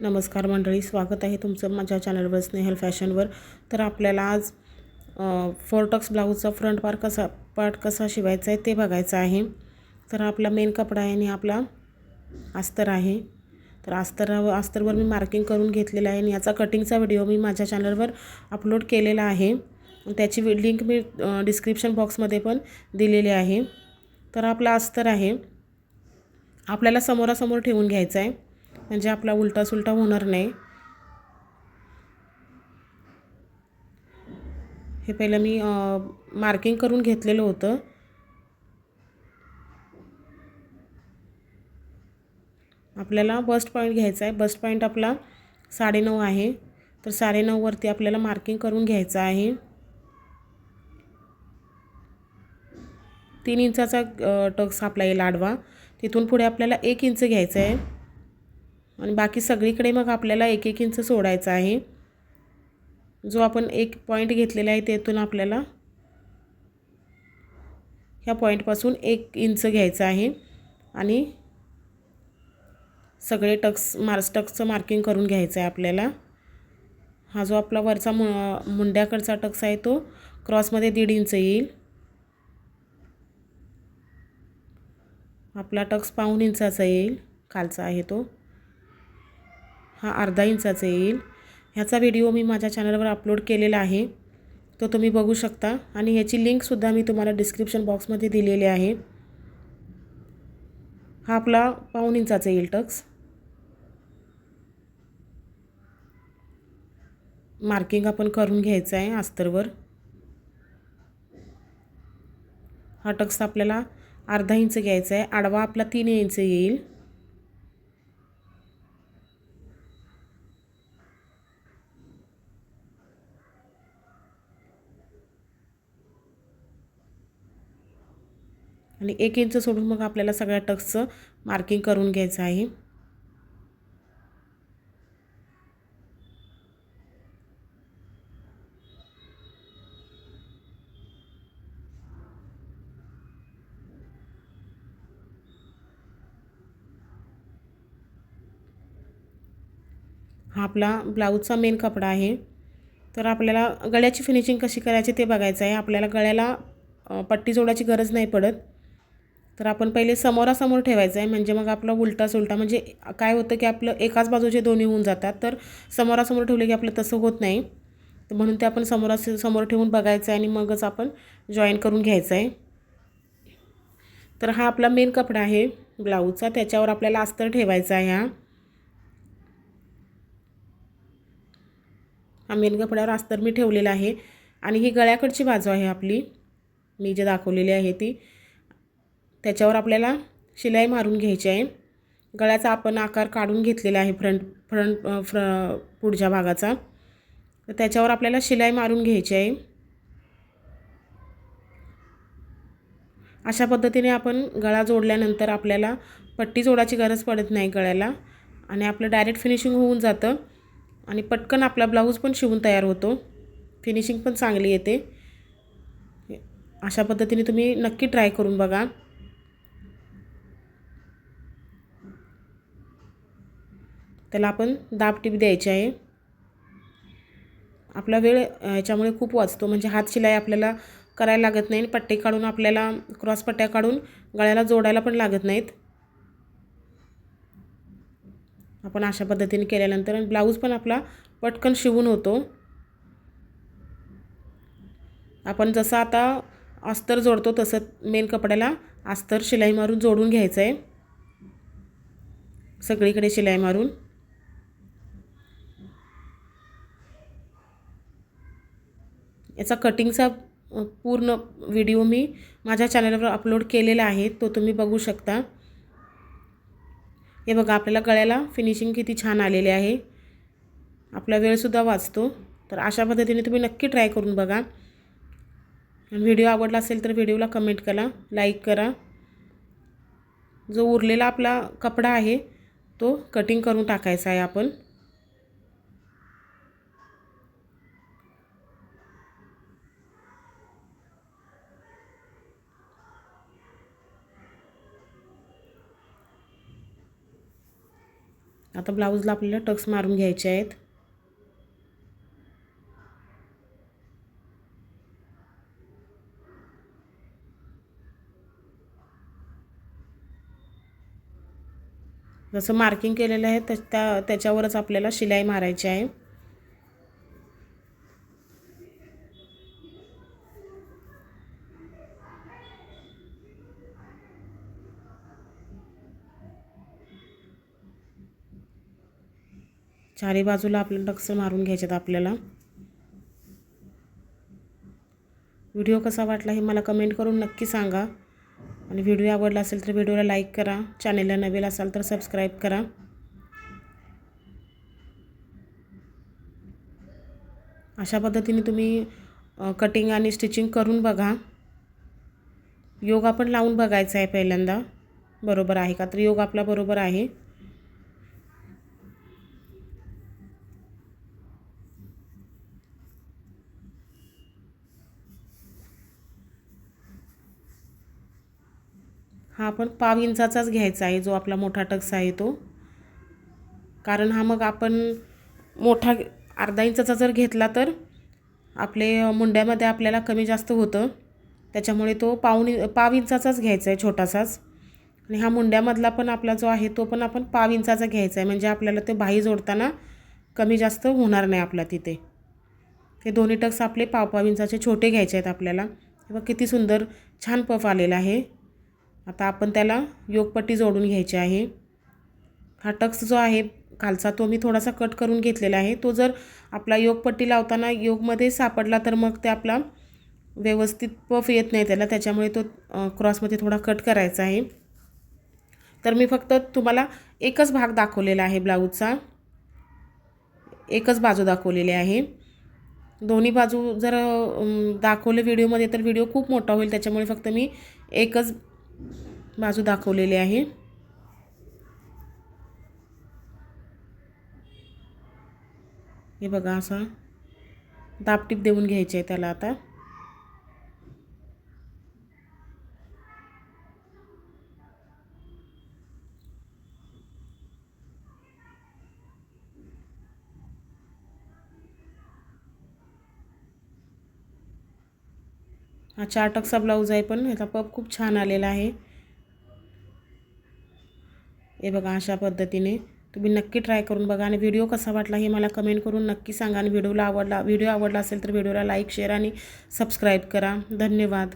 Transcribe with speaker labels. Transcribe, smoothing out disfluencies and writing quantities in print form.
Speaker 1: नमस्कार मंडळी, स्वागत आहे तुमचं माझ्या चॅनलवर स्नेहल फॅशनवर। तर आपल्याला आज फोर टक्स ब्लाऊजचा फ्रंट पार्ट कसा शिवायचा आहे ते बघायचं आहे। तर आपला मेन कपडा आहे आणि आपला अस्तर आहे। तर अस्तरवर मी मार्किंग करून घेतलेलं आहे आणि याचा कटिंगचा व्हिडिओ मी माझ्या चॅनलवर अपलोड केलेला आहे। त्याची लिंक मी डिस्क्रिप्शन बॉक्समध्ये पण दिलेली आहे। तर आपला अस्तर आहे, आपल्याला समोरासमोर ठेवून घ्यायचा आहे, म्हणजे आपला उलटा सुलटा होणार नाही। हे पहिलं मी मार्किंग करून घेतलेलं होतं। आपल्याला बस्ट पॉईंट घ्यायचा आहे। बस्ट पॉईंट आपला 9.5 आहे। तर 9.5 वरती आपल्याला मार्किंग करून घ्यायचं आहे। 3 इंचाचा टक्स आपला येईल आडवा। तिथून पुढे आपल्याला 1 इंच घ्यायचं आहे आणि बाकी सगळीकडे मग आपल्याला 1-1 इंच सोडायचा आहे। जो आपण एक पॉईंट घेतलेला आहे तेथून आपल्याला ह्या पॉईंटपासून 1 इंच घ्यायचं आहे आणि सगळे टक्सचं मार्किंग करून घ्यायचं आहे आपल्याला। हा जो आपला वरचा मुंड्याकडचा टक्स आहे तो क्रॉसमध्ये 1.5 इंच येईल। आपला टक्स 1.5 इंचाचा येईल, खालचा आहे तो। हा अर्धा इंचाचा येईल। ह्याचा व्हिडिओ मी माझ्या चॅनलवर अपलोड केलेला आहे, तो तुम्ही बघू शकता आणि याची लिंकसुद्धा मी तुम्हाला डिस्क्रिप्शन बॉक्समध्ये दिलेली आहे। हा आपला 1.5 इंचाचा येईल टक्स। मार्किंग आपण करून घ्यायचं आहे अस्तरवर। हा टक्स आपल्याला अर्धा इंच घ्यायचा आहे, आडवा आपला 3 इंच येईल। आणि 1 इंच सोडून मग आपल्याला सगळ्या टक्सचं मार्किंग करून घ्यायचं आहे। हा आपला ब्लाऊजचा मेन कपडा आहे। तर आपल्याला गळ्याची फिनिशिंग कशी करायची ते बघायचं आहे। आपल्याला गळ्याला पट्टी जोडायची गरज नाही पडत। तर आपण पहिले समोरासमोर ठेवायचं आहे, म्हणजे मग आपला उलटा सुलटा, म्हणजे काय होतं की आपलं एकाच बाजूचे दोन्ही होऊन जातात। तर समोरासमोर ठेवले की आपलं तसं होत नाही, तर म्हणून ते आपण समोर ठेवून बघायचं आहे आणि मगच आपण जॉईन करून घ्यायचं आहे। तर हा आपला मेन कपडा आहे ब्लाऊजचा, त्याच्यावर आपल्याला अस्तर ठेवायचा आहे। हा मेन कपड्यावर अस्तर मी ठेवलेला आहे आणि ही गळ्याकडची बाजू आहे आपली, मी जे दाखवलेली आहे ती। त्याच्यावर आपल्याला शिलाई मारून घ्यायची आहे। गळ्याचा आपण आकार काढून घेतलेला आहे पुढच्या भागाचा, तर त्याच्यावर आपल्याला शिलाई मारून घ्यायची आहे। अशा पद्धतीने आपण गळा जोडल्यानंतर आपल्याला पट्टी जोडायची गरज पडत नाही गळ्याला आणि आपलं डायरेक्ट फिनिशिंग होऊन जातं आणि पटकन आपला ब्लाऊज पण शिवून तयार होतो, फिनिशिंग पण चांगली येते। अशा पद्धतीने तुम्ही नक्की ट्राय करून बघा। त्याला आपण दाब टीप द्यायची आहे। आपला वेळ याच्यामुळे खूप वाचतो, म्हणजे हात शिलाई आपल्याला करायला लागत नाही, पट्टे काढून आपल्याला क्रॉस पट्ट्या काढून गळ्याला जोडायला पण लागत नाहीत। आपण अशा पद्धतीने केल्यानंतर ब्लाऊज पण आपला पटकन शिवून होतो। आपण जसं आता अस्तर जोडतो तसं मेन कपड्याला अस्तर शिलाई मारून जोडून घ्यायचं आहे, सगळीकडे शिलाई मारून। याचा कटिंगचा पूर्ण व्हिडिओ मी माझ्या चॅनलवर अपलोड केलेला आहे, तो तुम्ही बघू शकता। हे बघा, आपल्याला गळ्याला फिनिशिंग किती छान आलेली आहे, आपला वेळसुद्धा वाचतो। तर अशा पद्धतीने तुम्ही नक्की ट्राय करून बघा। व्हिडिओ आवडला असेल तर व्हिडिओला कमेंट करा, लाईक करा। जो उरलेला आपला कपडा आहे तो कटिंग करून टाकायचा आहे आपण। आता ब्लाऊजला आपल्याला टक्स मारून घ्यायचे आहेत. जसं मार्किंग केलेलं आहे त्याच्यावरच आपल्याला शिलाई मारायची आहे. चारी बाजूला आपल्याला टक्स मारून घ्यायचे आहेत आपल्याला. व्हिडिओ कसा वाटला हे मला कमेंट करून नक्की सांगा. आणि व्हिडिओ आवडला असेल तर व्हिडिओला लाईक करा. चॅनलला नवीन असाल तर सबस्क्राईब करा. अशा पद्धतीने तुम्ही कटिंग आणि स्टिचिंग करून बघा. योग आपण लावून बघायचा आहे पहिल्यांदा, बरोबर आहे का, तर योग आपला बरोबर आहे. हा आपण 1/2 इंचाचाच घ्यायचा आहे जो आपला मोठा टक्स आहे तो. कारण हा मग आपण मोठा अर्धा इंचाचा जर घेतला तर आपले मुंड्यामध्ये आपल्याला कमी जास्त होतं. त्याच्यामुळे तो 1/2 इंचाचाच घ्यायचा आहे, छोटासाच. आणि हा मुंड्यामधला पण आपला जो आहे तो पण आपण 1/2 इंचाचा घ्यायचा आहे, म्हणजे आपल्याला ते बाही जोडताना कमी जास्त होणार नाही आपला तिथे. हे दोन्ही टक्स आपले 1/2 इंचाचे छोटे घ्यायचे आहेत आपल्याला. बघा किती सुंदर छान पफ आलेला आहे. आता आपण त्याला योगपट्टी जोडून घ्यायची आहे. हा टक्स जो आहे खालचा तो मी थोडासा कट करून घेतलेला आहे. तो जर आपला योगपट्टी लावताना योगमध्ये सापडला तर मग ते आपला व्यवस्थित पफ येत नाही त्याला, त्याच्यामुळे तो क्रॉसमध्ये थोडा कट करायचा आहे. तर मी फक्त तुम्हाला एकच भाग दाखवलेला आहे ब्लाऊजचा, एकच बाजू दाखवलेली आहे. दोन्ही बाजू जर दाखवले व्हिडिओमध्ये तर व्हिडिओ खूप मोठा होईल, त्याच्यामुळे फक्त मी एकच बाजू दाखवलेली आहे. हे बघा असा दाबटीप देऊन घ्यायचे आहे त्याला. आता हा 4 टक्सचा ब्लाऊज आहे, पण ह्याचा पफ खूप छान आलेला आहे. हे बघा अशा पद्धतीने तुम्ही नक्की ट्राय करून बघा. आणि व्हिडिओ कसा वाटला हे मला कमेंट करून नक्की सांगा. आणि व्हिडिओ आवडला असेल तर व्हिडिओला लाईक, शेअर आणि सबस्क्राईब करा. धन्यवाद.